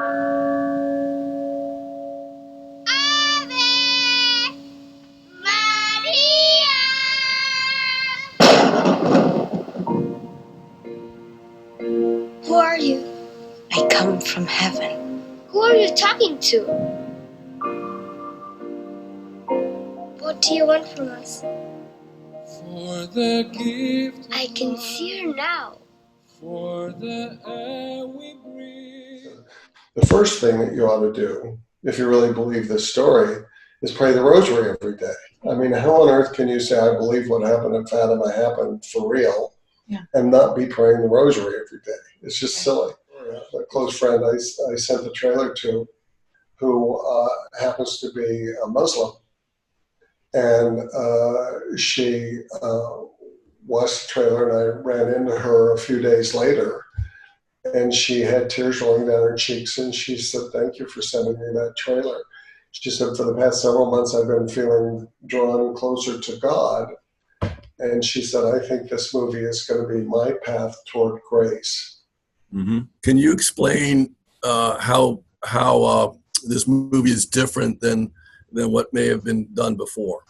Who are you? I come from heaven. Who are you talking to? What do you want from us? For the gift I can see her now. for the air we breathe. The first thing that you ought to do, if you really believe this story, is pray the rosary every day. I mean, how on earth can you say, I believe what happened at Fatima happened for real, and not be praying the rosary every day? It's just silly. A close friend I sent the trailer to, who happens to be a Muslim, and she watched the trailer, and I ran into her a few days later, and she had tears rolling down her cheeks, and she said, thank you for sending me that trailer. She said, for the past several months, I've been feeling drawn closer to God. And she said, I think this movie is going to be my path toward grace. Mm-hmm. Can you explain how this movie is different than what may have been done before?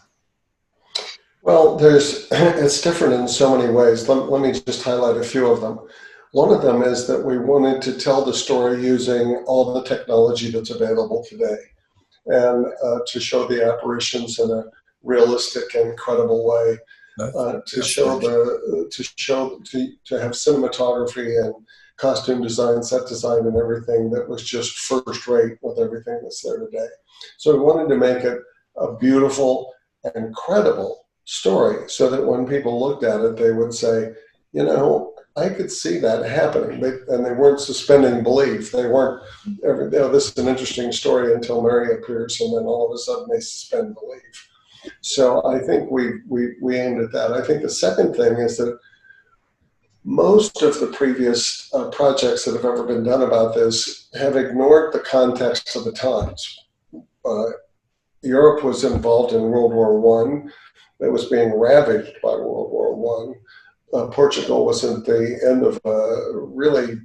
Well, it's different in so many ways. Let me just highlight a few of them. One of them is that we wanted to tell the story using all the technology that's available today, and to show the apparitions in a realistic and credible way, to have cinematography and costume design, set design, and everything that was just first rate with everything that's there today. So we wanted to make it a beautiful and credible story, so that when people looked at it, they would say, you know, I could see that happening. And they weren't suspending belief. They weren't, this is an interesting story until Mary appears, and then all of a sudden they suspend belief. So I think we aimed at that. I think the second thing is that most of the previous projects that have ever been done about this have ignored the context of the times. Europe was involved in World War I. It was being ravaged by World War I. Portugal was at the end of a really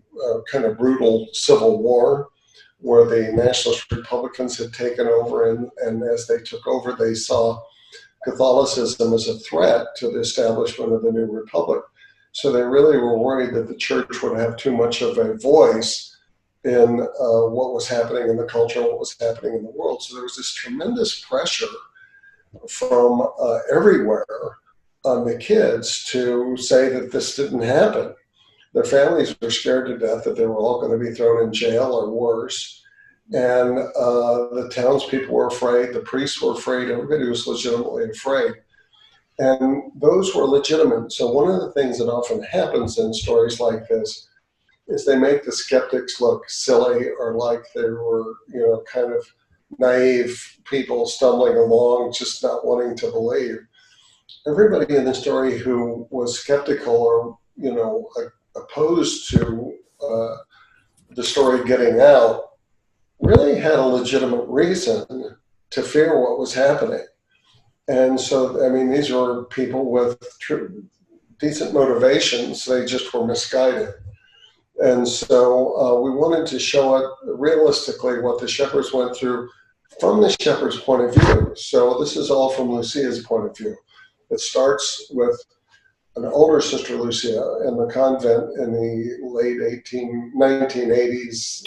kind of brutal civil war, where the nationalist Republicans had taken over, and as they took over, they saw Catholicism as a threat to the establishment of the new republic. So they really were worried that the church would have too much of a voice in what was happening in the culture, what was happening in the world. So there was this tremendous pressure from everywhere on the kids to say that this didn't happen. Their families were scared to death that they were all going to be thrown in jail or worse. And the townspeople were afraid, the priests were afraid, everybody was legitimately afraid. And those were legitimate. So one of the things that often happens in stories like this is they make the skeptics look silly, or like they were, kind of naive people stumbling along, just not wanting to believe. Everybody in the story who was skeptical or, opposed to the story getting out really had a legitimate reason to fear what was happening. And so, these were people with decent motivations. They just were misguided. And so we wanted to show it realistically what the shepherds went through from the shepherd's point of view. So this is all from Lucia's point of view. It starts with an older sister, Lucia, in the convent in the late 1980s,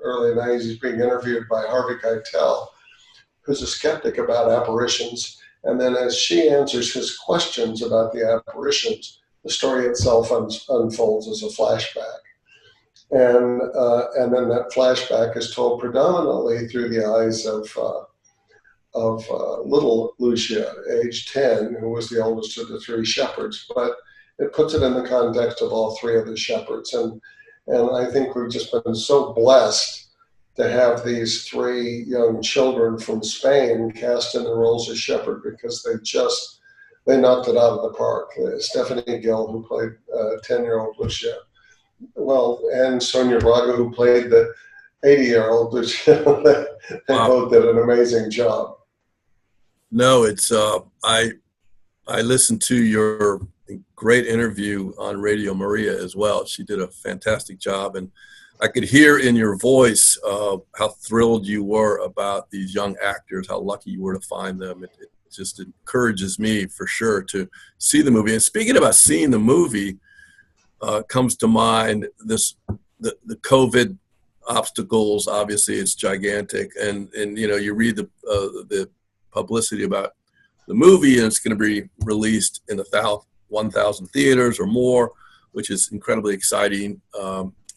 early 90s, being interviewed by Harvey Keitel, who's a skeptic about apparitions. And then as she answers his questions about the apparitions, the story itself unfolds as a flashback. And then that flashback is told predominantly through the eyes of little Lucia, age 10, who was the oldest of the three shepherds, but it puts it in the context of all three of the shepherds. And I think we've just been so blessed to have these three young children from Spain cast in the roles of shepherd, because they knocked it out of the park. Stephanie Gill, who played 10-year-old Lucia, and Sonia Braga, who played the 80-year-old Lucia. They both did an amazing job. No, it's I listened to your great interview on Radio Maria as well. She did a fantastic job, and I could hear in your voice how thrilled you were about these young actors, how lucky you were to find them. It just encourages me for sure to see the movie. And speaking about seeing the movie, comes to mind the COVID obstacles. Obviously, it's gigantic, and you read the publicity about the movie, and it's going to be released in 1,000 theaters or more, which is incredibly exciting.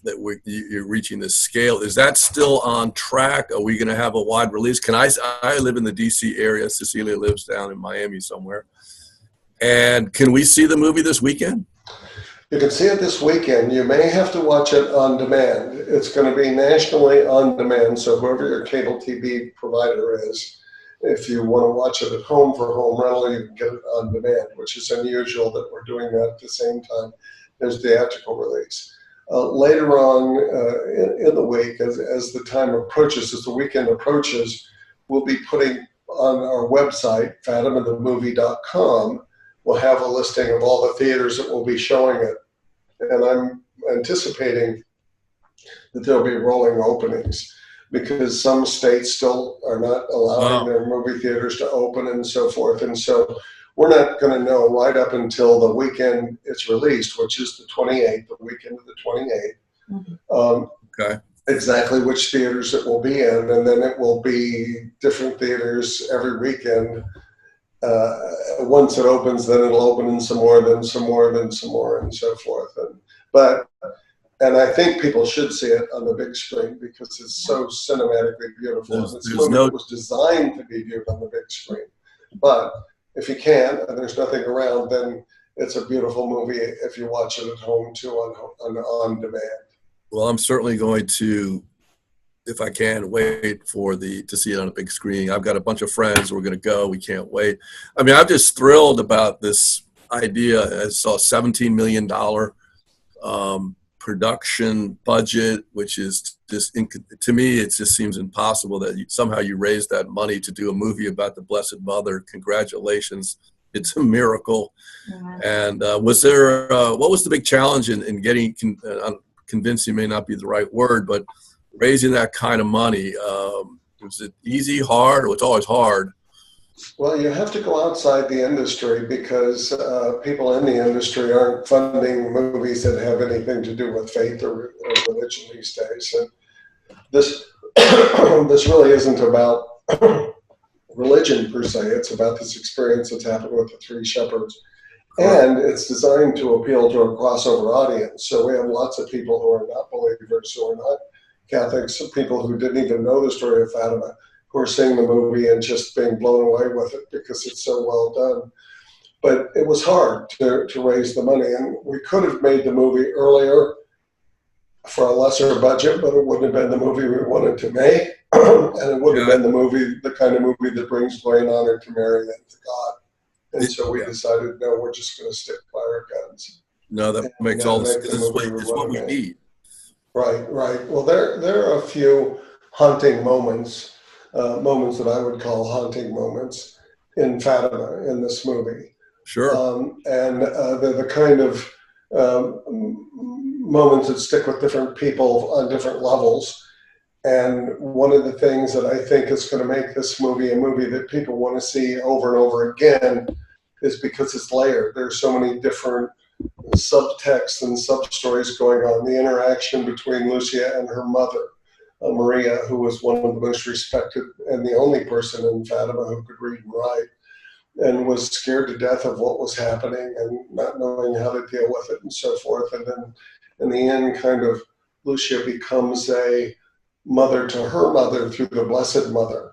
That you're reaching this scale. Is that still on track? Are we going to have a wide release? I live in the DC area. Cecelia lives down in Miami somewhere. And can we see the movie this weekend? You can see it this weekend. You may have to watch it on demand. It's going to be nationally on demand. So whoever your cable TV provider is, if you want to watch it at home for home rental, you can get it on demand, which is unusual that we're doing that at the same time as theatrical release. Later on in the week, as the time approaches, as the weekend approaches, we'll be putting on our website, FATIMAthemovie.com, we'll have a listing of all the theaters that will be showing it. And I'm anticipating that there'll be rolling openings because some states still are not allowing their movie theaters to open and so forth. And so we're not going to know right up until the weekend it's released, which is the 28th, the weekend of the 28th, exactly which theaters it will be in. And then it will be different theaters every weekend. Once it opens, then it'll open in some more, then some more, then some more, and so forth. And I think people should see it on the big screen because it's so cinematically beautiful. It was designed to be viewed on the big screen. But if you can, and there's nothing around, then it's a beautiful movie if you watch it at home too on demand. Well, I'm certainly going to, if I can, wait to see it on a big screen. I've got a bunch of friends. We're going to go. We can't wait. I mean, I'm just thrilled about this idea. I saw a $17 million production budget, which is just, to me, it just seems impossible that somehow you raised that money to do a movie about the Blessed Mother. Congratulations. It's a miracle. Mm-hmm. And what was the big challenge in getting, convincing may not be the right word, but raising that kind of money? Was it easy, hard? Well, it's always hard. Well, you have to go outside the industry because people in the industry aren't funding movies that have anything to do with faith or religion these days. And this this really isn't about religion per se. It's about this experience that's happened with the three shepherds. And it's designed to appeal to a crossover audience. So we have lots of people who are not believers, who are not Catholics, people who didn't even know the story of Fatima, who are seeing the movie and just being blown away with it because it's so well done. But it was hard to raise the money. And we could have made the movie earlier for a lesser budget, but it wouldn't have been the movie we wanted to make. And it would have been the kind of movie that brings glory and honor to Mary and to God. And so we decided, no, we're just going to stick by our guns. No, that makes all the sense. It's what we need. Right. Well, there are a few haunting moments that I would call haunting moments in Fatima in this movie. Sure. And they're the kind of moments that stick with different people on different levels. And one of the things that I think is going to make this movie a movie that people want to see over and over again is because it's layered. There's so many different subtexts and sub-stories going on. The interaction between Lucia and her mother, Maria, who was one of the most respected and the only person in Fatima who could read and write, and was scared to death of what was happening and not knowing how to deal with it and so forth. And then in the end, kind of Lucia becomes a mother to her mother through the Blessed Mother.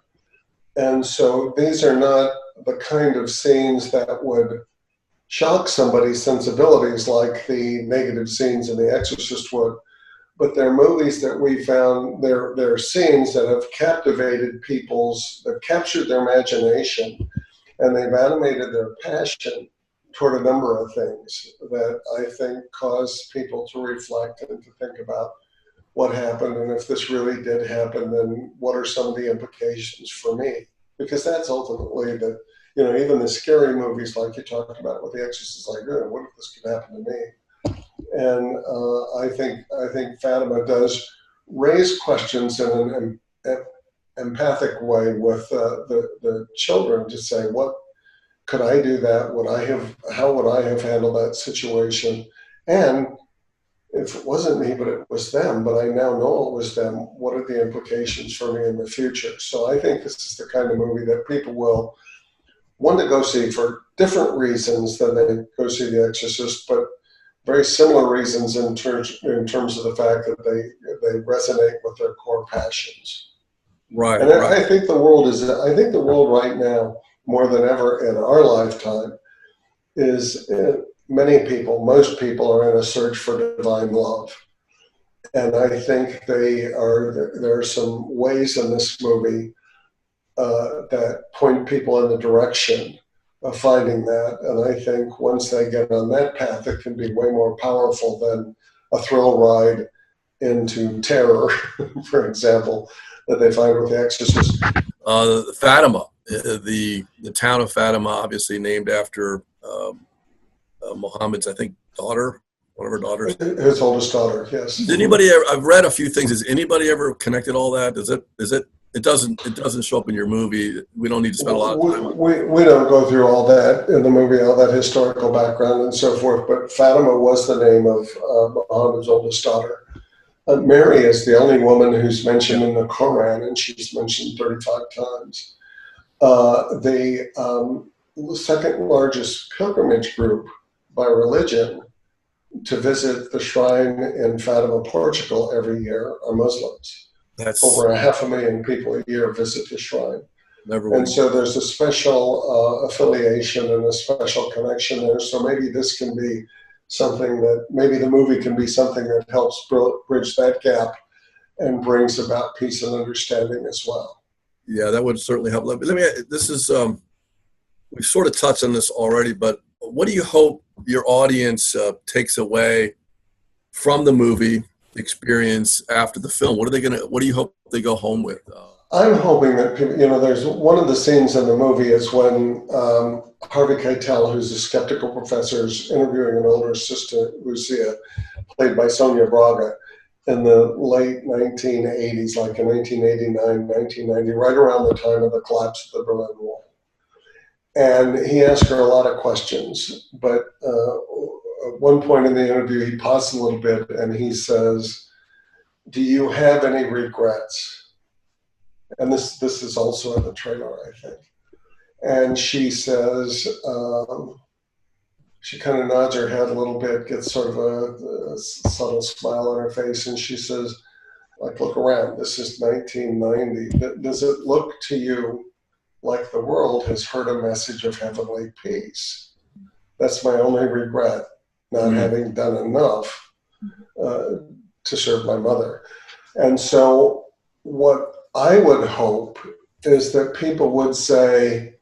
And so these are not the kind of scenes that would shock somebody's sensibilities like the negative scenes in The Exorcist would. But they're movies that we found, they're scenes that have captivated they've captured their imagination, and they've animated their passion toward a number of things that I think cause people to reflect and to think about what happened, and if this really did happen, then what are some of the implications for me? Because that's ultimately even the scary movies like you talked about with The Exorcist, like, what if this could happen to me? And I think Fatima does raise questions in an empathic way with the children to say, what could I do that? How would I have handled that situation? And if it wasn't me, but it was them, but I now know it was them, what are the implications for me in the future? So I think this is the kind of movie that people will want to go see for different reasons than they go see The Exorcist, but very similar reasons in terms of the fact that they resonate with their core passions. Right. And I think the world right now, more than ever in our lifetime, is most people are in a search for divine love. And I think there are some ways in this movie that point people in the direction of finding that. And I think once they get on that path, it can be way more powerful than a thrill ride into terror, for example, that they find with The Exorcist. Fatima, the town of Fatima, obviously named after Muhammad's, I think, daughter, one of her daughters. His oldest daughter, yes. Does anybody ever, I've read a few things. Has anybody ever connected all that? It doesn't show up in your movie. We don't need to spend a lot of time. We don't go through all that in the movie, all that historical background and so forth, but Fatima was the name of Muhammad's oldest daughter. Mary is the only woman who's mentioned in the Quran, and she's mentioned 35 times. The second largest pilgrimage group by religion to visit the shrine in Fatima, Portugal every year are Muslims. That's over 500,000 people a year visit the shrine. And so there's a special affiliation and a special connection there. So maybe this can be maybe the movie can be something that helps bridge that gap and brings about peace and understanding as well. Yeah, that would certainly help. We've sort of touched on this already, but what do you hope your audience takes away from the movie experience after the film? What do you hope they go home with? I'm hoping that people, there's one of the scenes in the movie is when Harvey Keitel, who's a skeptical professor, is interviewing an older sister, Lucia, played by Sonia Braga, in the late 1980s, like in 1989, 1990, right around the time of the collapse of the Berlin Wall. And he asked her a lot of questions, but at one point in the interview, he paused a little bit and he says, "Do you have any regrets?" And this is also in the trailer, I think. And she says, she kind of nods her head a little bit, gets sort of a subtle smile on her face, and she says, look around, this is 1990. Does it look to you like the world has heard a message of heavenly peace? That's my only regret, not having done enough to serve my mother. And so what I would hope is that people would say,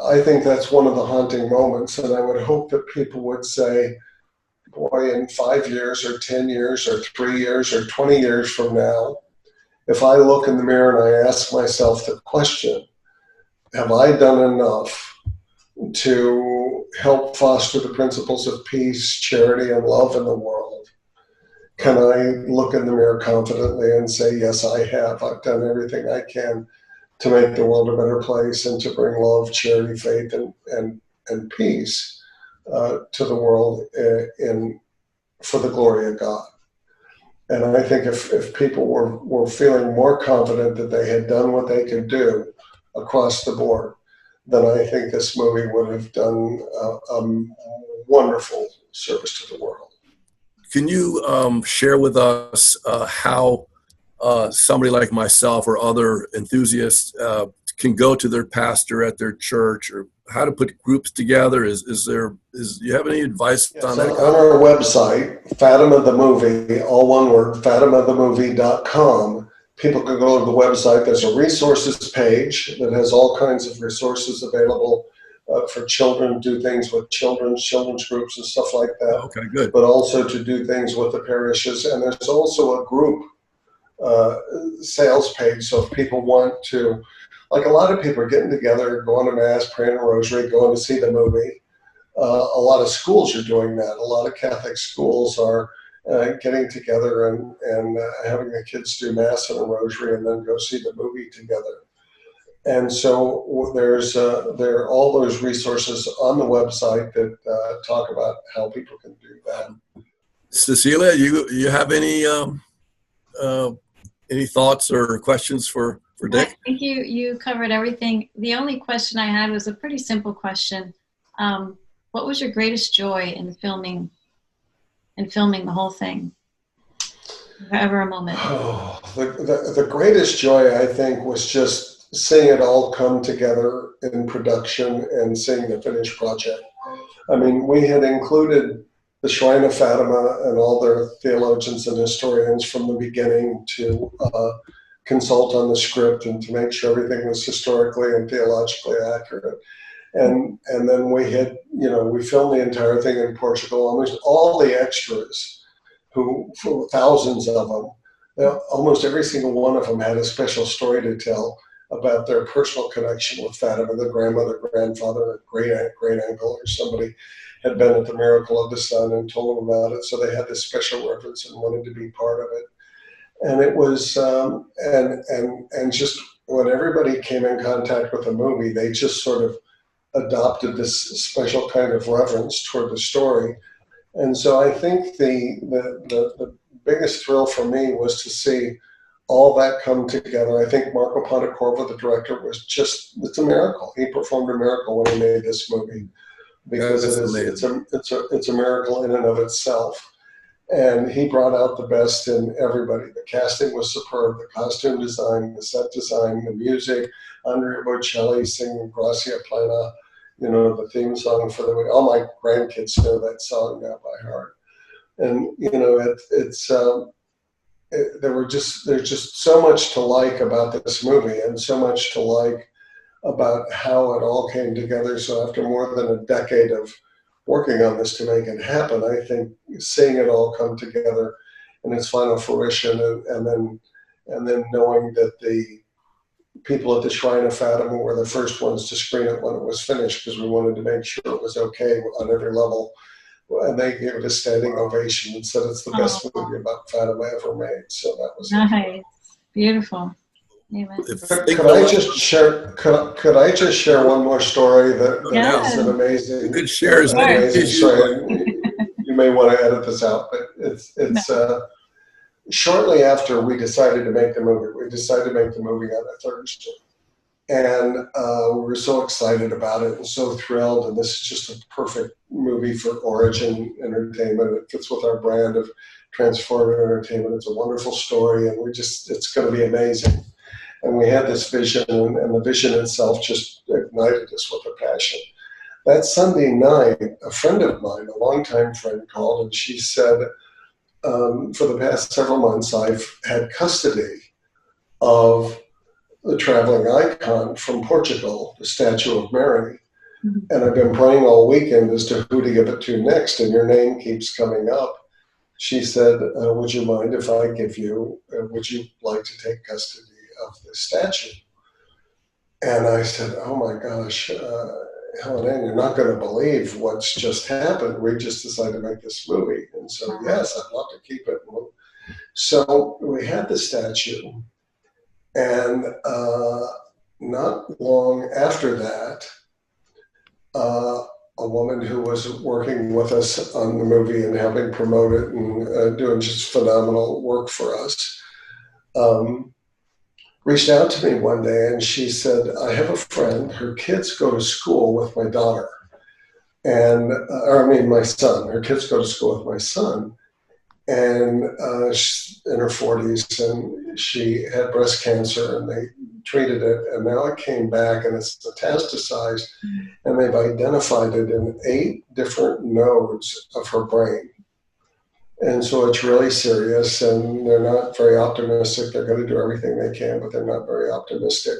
I think that's one of the haunting moments, and I would hope that people would say, boy, in 5 years or 10 years or 3 years or 20 years from now, if I look in the mirror and I ask myself the question, have I done enough to help foster the principles of peace, charity, and love in the world? Can I look in the mirror confidently and say, yes, I have. I've done everything I can to make the world a better place and to bring love, charity, faith, and peace to the world for the glory of God. And I think if people were feeling more confident that they had done what they could do across the board, then I think this movie would have done a wonderful service to the world. Can you share with us how somebody like myself or other enthusiasts can go to their pastor at their church, or how to put groups together? Do you have any advice on that? On our website, Fatima the Movie, all one word, FatimaTheMovie.com, people can go to the website. There's a resources page that has all kinds of resources available for children, do things with children's groups and stuff like that. Okay, good. But also to do things with the parishes. And there's also a group sales page. So if people want to, like a lot of people are getting together, going to mass, praying a rosary, going to see the movie. A lot of schools are doing that. A lot of Catholic schools are getting together and having the kids do mass and a rosary and then go see the movie together. And so there are all those resources on the website that talk about how people can do that. Cecelia, you have any thoughts or questions for Dick? I think you covered everything. The only question I had was a pretty simple question. What was your greatest joy in filming the whole thing? Ever a moment? Oh, the greatest joy, I think, was just seeing it all come together in production and seeing the finished project. I mean, we had included the Shrine of Fatima and all their theologians and historians from the beginning to consult on the script and to make sure everything was historically and theologically accurate. And then we had, we filmed the entire thing in Portugal. Almost all the extras, for thousands of them, almost every single one of them had a special story to tell about their personal connection with Fatima. The grandmother, grandfather, great uncle, or somebody had been at the Miracle of the Sun and told them about it. So they had this special reference and wanted to be part of it. And it was, and just when everybody came in contact with the movie, they just sort of adopted this special kind of reverence toward the story. And so I think the biggest thrill for me was to see all that come together. I think Marco Pontecorvo, the director, it's a miracle. He performed a miracle when he made this movie, because it's a miracle in and of itself. And he brought out the best in everybody. The casting was superb, the costume design, the set design, the music, Andrea Bocelli singing Gracia Plena, the theme song for the movie. All my grandkids know that song now by heart. And, there's just so much to like about this movie and so much to like about how it all came together. So after more than a decade of working on this to make it happen, I think seeing it all come together in its final fruition and then knowing that the people at the Shrine of Fatima were the first ones to screen it when it was finished, because we wanted to make sure it was okay on every level. And they gave it a standing ovation and said it's the best movie about Fatima ever made. So that was nice. Beautiful. Amen. Could I just share one more story that is an amazing, you could share as many amazing story. You may want to edit this out, but it's shortly after we decided to make the movie. We decided to make the movie on a Thursday. And we were so excited about it and so thrilled. And this is just a perfect movie for Origin Entertainment. It fits with our brand of transformative entertainment. It's a wonderful story, and it's going to be amazing. And we had this vision, and the vision itself just ignited us with a passion. That Sunday night, a friend of mine, a longtime friend, called, and she said, for the past several months, I've had custody of the traveling icon from Portugal, the statue of Mary. Mm-hmm. And I've been praying all weekend as to who to give it to next, and your name keeps coming up. She said, would you mind if I would you like to take custody of the statue? And I said, oh my gosh, Helen, you're not going to believe what's just happened. We just decided to make this movie. And so, yes, I'd love to keep it. So we had the statue. And not long after that, a woman who was working with us on the movie and helping promote it and doing just phenomenal work for us, reached out to me one day, and she said, I have a friend, her kids go to school with my daughter, my son. Her kids go to school with my son. And she's in her 40s, and she had breast cancer, and they treated it, and now it came back, and it's metastasized, and they've identified it in 8 different nodes of her brain. And so it's really serious, and they're not very optimistic. They're going to do everything they can, but they're not very optimistic.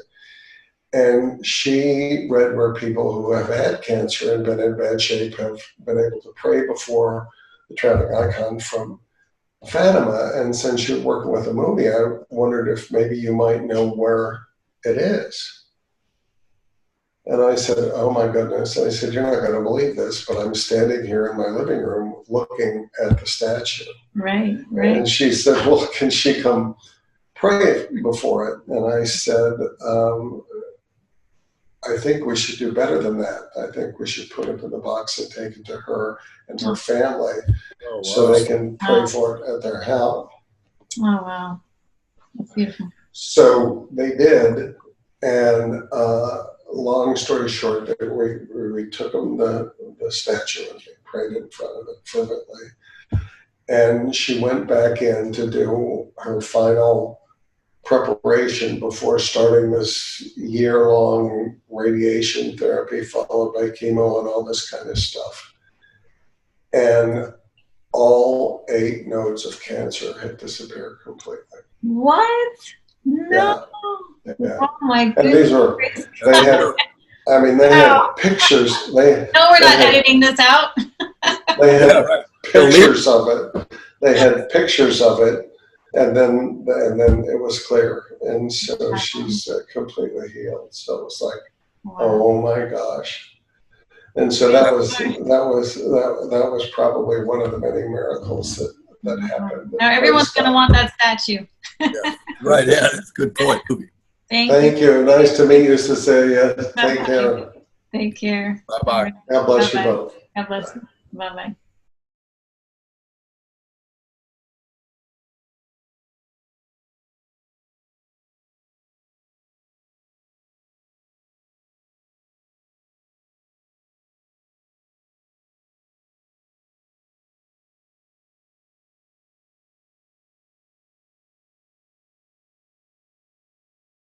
And she read where people who have had cancer and been in bad shape have been able to pray before the traveling icon from Fatima. And since you're working with a movie, I wondered if maybe you might know where it is. And I said, oh my goodness. And I said, you're not going to believe this, but I'm standing here in my living room looking at the statue. Right. And she said, well, can she come pray before it? And I said, I think we should do better than that. I think we should put it in the box and take it to her and her family so they can pray for it at their house. Oh, wow. That's beautiful. So they did. And long story short, we took them the statue and they prayed in front of it fervently. And she went back in to do her final preparation before starting this year-long radiation therapy followed by chemo and all this kind of stuff. And all 8 nodes of cancer had disappeared completely. What? No. Yeah. Oh my And goodness. these were, they had pictures. No, we're not editing this out. They had pictures of it. They had pictures of it. And then it was clear, and so she's completely healed. So it was like, oh my gosh! And so that was probably one of the many miracles that happened. Now everyone's going to want that statue. Right? Yeah, that's a good point. Thank you. Nice to meet you, Cecelia. Take care. Take care. Bye bye. God bless you both. God bless you. Bye bye.